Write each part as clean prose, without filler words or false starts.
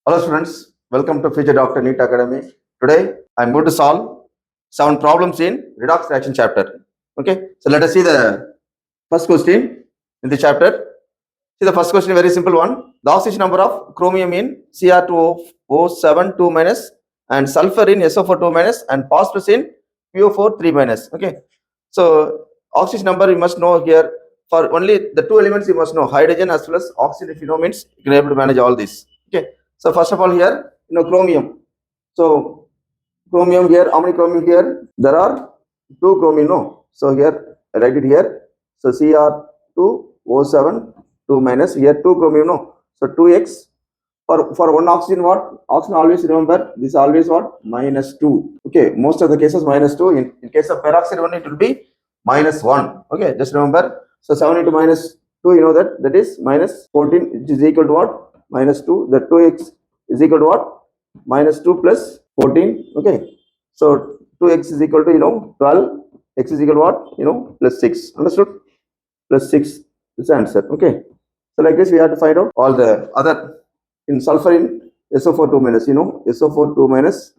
Hello students, welcome to Future Doctor NEET Academy. Today I am going to solve 7 problems in redox reaction chapter. Okay, so let us see the first question in the chapter. See the first question, very simple one. The oxidation number of chromium in Cr2O7 2 minus and sulfur in SO4 2 minus and phosphorus in PO4 3 minus. Okay, so oxidation number you must know here. For only the two elements you must know, hydrogen as well as oxygen. If you know means you can able to manage all this. Okay. So first of all here, chromium. So chromium here, how many chromium here? There are 2 chromium, no? So here, I write it here. So Cr2O7 2 minus, here 2 chromium, no? So 2x. For one oxygen, what? Oxygen always remember, this always what? -2. Okay, most of the cases -2. In case of peroxide one, it will be -1. Okay, just remember. So 7 into -2, you know that is -14, which is equal to what? -2. The 2x is equal to what? -2 plus 14. Okay, so 2x is equal to 12. X is equal to what? Plus 6. Understood? Plus 6 is the answer. Okay, so like this we have to find out all the other. In sulfur in SO4 2 minus, SO4 2 minus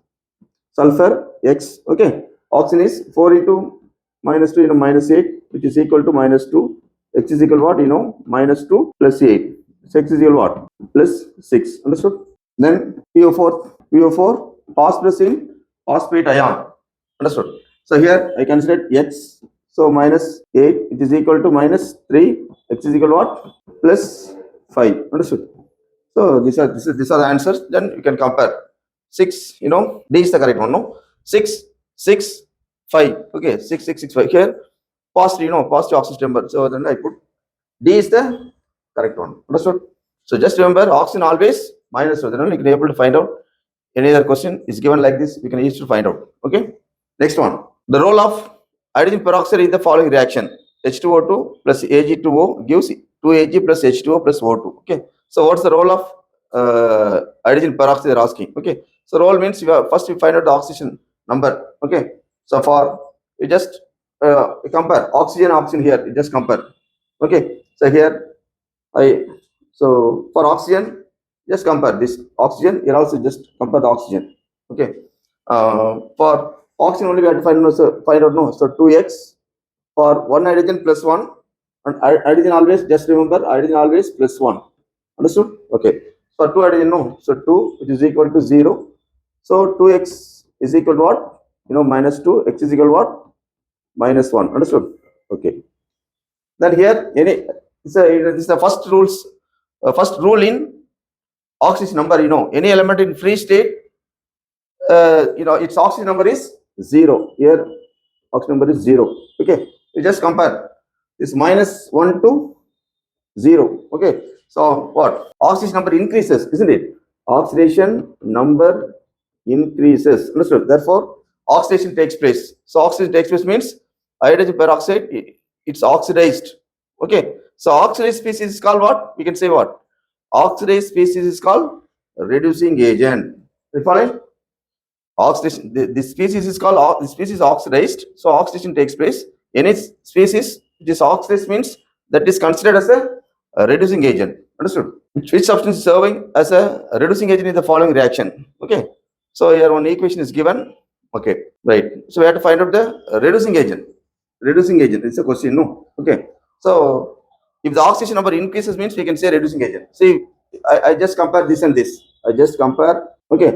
sulfur X. Okay, oxygen is 4 into -2 -8, which is equal to -2. X is equal to what? -2 plus 8. So X is equal to what? Plus 6. Understood? Then PO4 phosphorus in phosphate ion. Understood? So here I consider X. So -8, it is equal to -3. X is equal to what? Plus 5. Understood? So these are the answers. Then you can compare. 6, D is the correct one, no? 6, 6, 5. Okay, 6, 6, 6, 5. Here, positive, positive oxygen number. So then I put D is the correct one. Understood? So just remember, oxygen always -2. Then only you can be able to find out. Any other question is given like this, we can easily find out. Okay. Next one. The role of hydrogen peroxide in the following reaction: H2O2 plus Ag2O gives 2Ag plus H2O plus O2. Okay. So what's the role of hydrogen peroxide? They're asking. Okay. So role means first you find out the oxidation number. Okay. So for you just compare oxygen here. You just compare. Okay. So here for oxygen, just compare this oxygen. Here also just compare the oxygen. Okay. For oxygen only we have to find out. No. So 2x for one hydrogen plus 1, and hydrogen always, just remember, hydrogen always plus 1. Understood? Okay. For 2 hydrogen, no. So 2, which is equal to 0. So 2x is equal to what? -2. X is equal to what? -1. Understood? Okay. Then here, this is the first rule in oxidation number. Any element in free state, its oxidation number is 0. Here, oxidation number is 0. Okay. You just compare this -1 to 0. Okay. So what? Oxidation number increases, isn't it? Oxidation number increases. Understood? Therefore, oxidation takes place. So oxidation takes place means hydrogen peroxide, it's oxidized. Okay. So oxidized species is called what? We can say what? Oxidized species is called reducing agent. You follow? Oxidation. This species is called oxidized. So oxidation takes place. Any species which is oxidized means that is considered as a reducing agent. Understood? Which substance is serving as a reducing agent in the following reaction? Okay. So here one equation is given. Okay, right. So we have to find out the reducing agent. Reducing agent. It's a question, no? Okay. So if the oxidation number increases means we can say reducing agent. See, I just compare this and this. I just compare. Okay.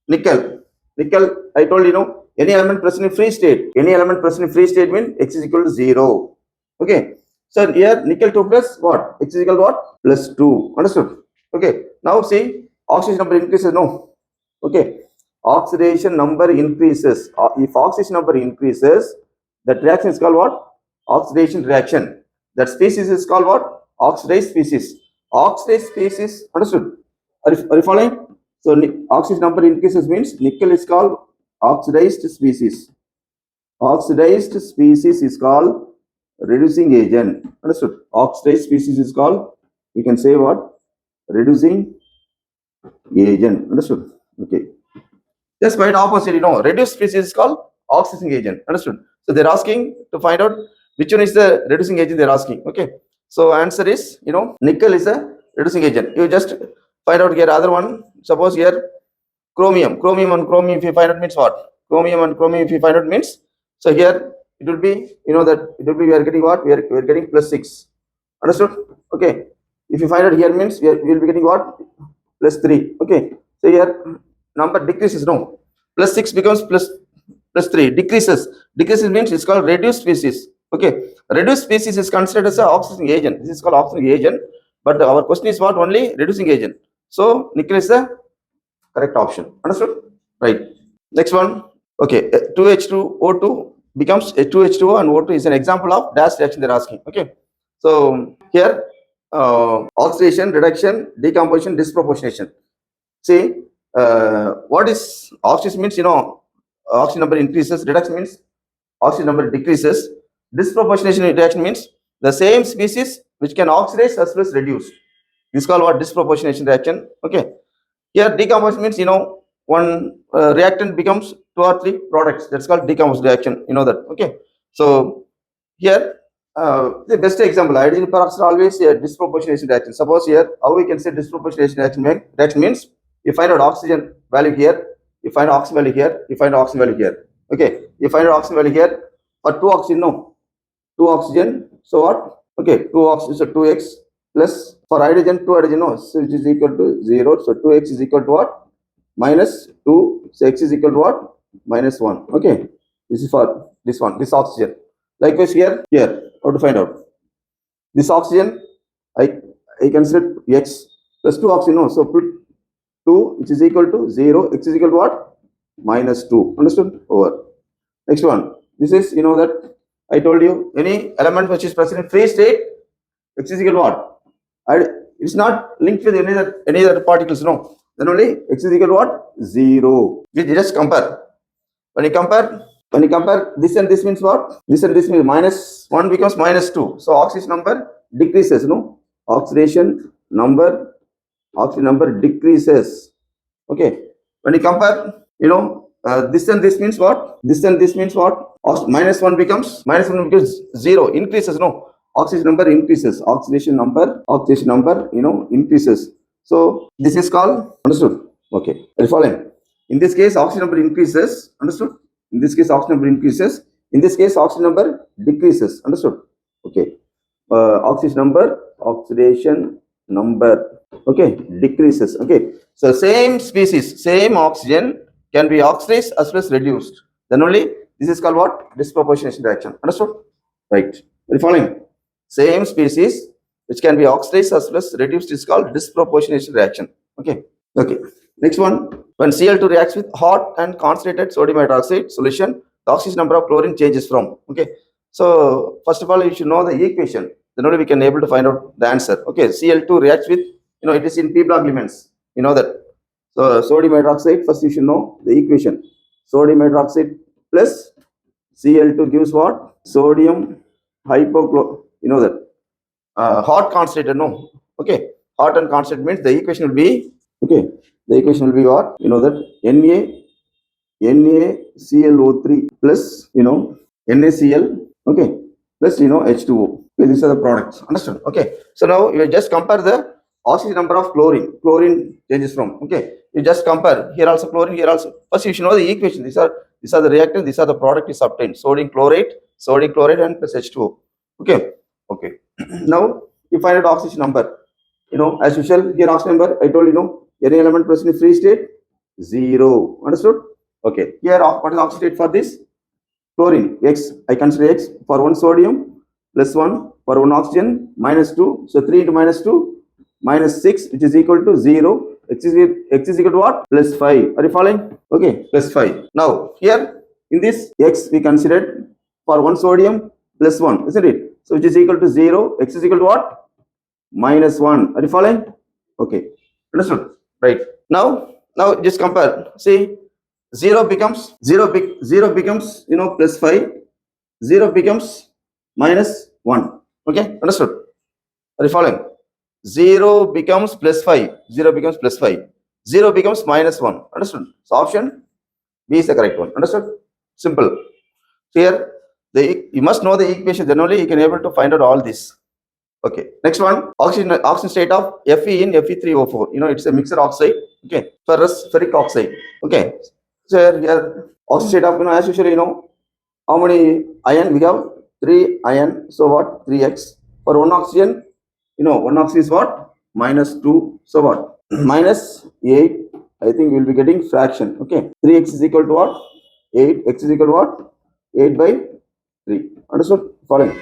Nickel, I told any element present in free state. Any element present in free state means X is equal to 0. Okay. So here nickel 2 plus what? X is equal to what? Plus 2. Understood? Okay. Now see, oxidation number increases, no? Okay. Oxidation number increases. If oxidation number increases, that reaction is called what? Oxidation reaction. That species is called what? Oxidized species. Oxidized species. Understood? Are you following? So oxidation number increases means nickel is called oxidized species. Oxidized species is called reducing agent. Understood? Oxidized species is called, we can say what? Reducing agent. Understood? Okay. Just quite opposite, reduced species is called oxidizing agent. Understood? So they're asking to find out which one is the reducing agent they're asking. Okay. So answer is, nickel is a reducing agent. You just find out here other one. Suppose here chromium and chromium, if you find out means what? Chromium and chromium, if you find out means, so here it will be, you know that it will be, we are getting what? We are getting +6. Understood? Okay. If you find out here means we will be getting what? +3. Okay. So here number decreases, no. +6 becomes +3. Decreases means it's called reduced species. Okay. Reduced species is considered as an oxidizing agent. This is called oxidizing agent. But our question is what? Only reducing agent. So nickel is the correct option. Understood? Right. Next one. Okay. 2H2O2 becomes a 2H2O, and O2 is an example of dash reaction they're asking. Okay. So here oxidation, reduction, decomposition, disproportionation. See, what is oxidation means, you know, oxygen number increases, reduction means oxygen number decreases, disproportionation reaction means the same species which can oxidize as well as reduce. This is called what? Disproportionation reaction. Okay. Here decomposition means, you know, one reactant becomes 2 or 3 products. That's called decomposition reaction. You know that. Okay. So here the best example, hydrogen peroxide always a disproportionation reaction. Suppose here how we can say disproportionation reaction means you find out oxygen value here, you find oxygen value here, you find oxygen value here. Okay, you find out oxygen value here for 2 oxygen, no, 2 oxygen. So what? Okay, 2 oxygen, so 2x plus for hydrogen 2 hydrogen, no, so it is equal to 0. So 2x is equal to what? -2. So x is equal to what? -1. Okay, this is for this one, this oxygen. Likewise here, how to find out this oxygen? I consider x plus 2 oxygen, no, so put 2, which is equal to 0, x is equal to what? -2. Understood? Over. Next one. This is, you know that I told you any element which is present in free state, x is equal to what? It's not linked with any other particles, no. Then only x is equal to what? 0. We just compare. When you compare this and this means what? This and this means -1 becomes -2. So oxidation number decreases, no? Oxidation number decreases. Okay. When you compare, you know, this and this means what? This and this means what? -1 becomes 0. Increases, no? Oxidation number increases. Oxidation number, you know, increases. So this is called, understood? Okay. Are you following? In this case, oxidation number increases. Understood? In this case, oxidation number increases. In this case, oxidation number decreases. Understood? Okay. Oxidation number, okay, decreases. Okay. So same species, same oxygen can be oxidized as well as reduced. Then only this is called what? Disproportionation reaction. Understood? Right. Are you following? Same species which can be oxidized as well as reduced is called disproportionation reaction. Okay. Okay. Next one. When Cl2 reacts with hot and concentrated sodium hydroxide solution, the oxidation number of chlorine changes from. Okay. So first of all, you should know the equation. Then only we can able to find out the answer. Okay. Cl2 reacts with, you know, it is in p block elements. You know that. So sodium hydroxide, first you should know the equation. Sodium hydroxide plus Cl2 gives what? Sodium hypochlorite. You know that. Hot concentrated, no. Okay. Hot and concentrated means the equation will be, okay, the equation will be what? You know that NaClO3 plus, you know, NaCl, okay, plus, you know, H2O. Okay, these are the products. Understood? Okay. So now you just compare the oxidation number of chlorine. Chlorine changes from. Okay. You just compare here also chlorine, here also. First you should know the equation. These are the reactants. These are the product is obtained. Sodium chloride, and plus H2O. Okay. Okay. Now you find out oxidation number. You know, as usual, here oxidation number, I told you know, any element present in free state, 0. Understood? Okay. Here, what is oxidation state for this? Chlorine, X. I consider X for 1 sodium, +1 for 1 oxygen, -2. So 3 into -2, -6, which is equal to 0. X is equal to what? +5. Are you following? Okay, +5. Now, here, in this X, we considered for 1 sodium, +1, isn't it? So, which is equal to 0. X is equal to what? -1. Are you following? Okay. Understood? Right. Now just compare. See, 0 becomes, you know, +5. 0 becomes -1. Okay. Understood? Are you following? 0 becomes +5. 0 becomes +5. 0 becomes -1. Understood? So option B is the correct one. Understood? Simple. Here, you must know the equation. Then only you can able to find out all this. Okay, next one, oxygen state of Fe in Fe3O4. It's a mixed oxide. Okay, ferric oxide. Okay, so here oxygen state of, as usual, how many ion we have? 3 ion. So what? 3x. For one oxygen, one oxygen is what? -2. So what? -8. I think we'll be getting fraction. Okay, 3x is equal to what? 8. X is equal to what? 8 by 3. Understood? Following.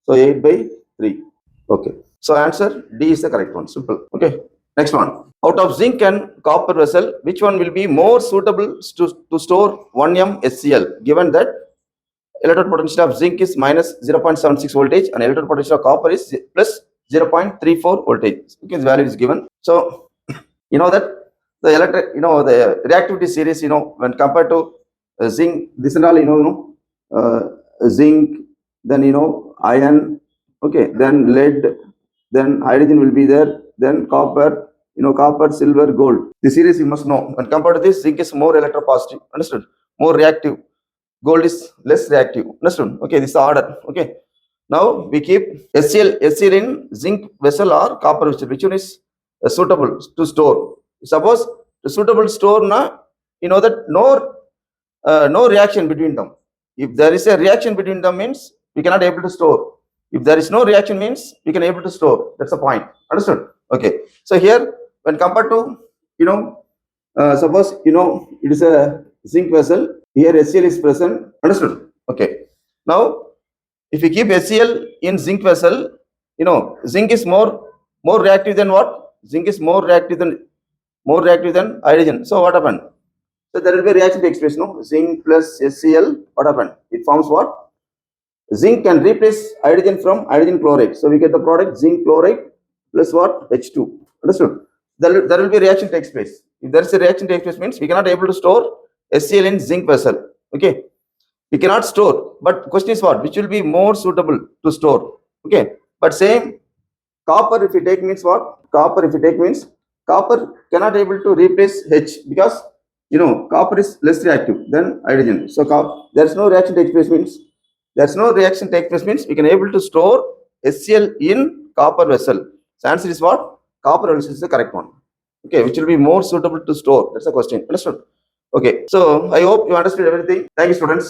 So 8 by 3. Okay. So answer D is the correct one. Simple. Okay. Next one. Out of zinc and copper vessel, which one will be more suitable to store 1m HCl, given that electrode potential of zinc is minus 0.76 voltage and electrode potential of copper is plus 0.34 voltage. Okay, this value is given. So you know that the electric, the reactivity series, when compared to zinc, this and all, zinc, then iron, okay, then lead, then hydrogen will be there, then copper, copper, silver, gold. The series you must know. When compared to this, zinc is more electropositive, understood? More reactive. Gold is less reactive, understood? Okay, this is the order. Okay, now we keep HCl in zinc vessel or copper vessel. Which one is suitable to store? Suppose the suitable store, that no reaction between them. If there is a reaction between them, means we cannot able to store. If there is no reaction, means we can able to store. That's the point. Understood? Okay. So here, when compared to, suppose, it is a zinc vessel. Here HCl is present. Understood? Okay. Now, if we keep HCl in zinc vessel, zinc is more reactive than what? Zinc is more reactive than hydrogen. So what happened? So there will be a reaction takes place, zinc plus HCl, what happened? It forms what? Zinc can replace hydrogen from hydrogen chloride. So we get the product zinc chloride plus what? H2. Understood? There will be a reaction takes place. If there is a reaction takes place, means we cannot able to store HCl in zinc vessel. Okay, we cannot store. But question is what? Which will be more suitable to store? Okay, but same copper, if you take, means what? Copper, if you take, means copper cannot able to replace H, because copper is less reactive than hydrogen. So there's no reaction takes place, means we can able to store HCl in copper vessel. So answer is what? Copper vessel is the correct one. Okay, which will be more suitable to store. That's the question. Understood? Okay, so I hope you understood everything. Thank you, students.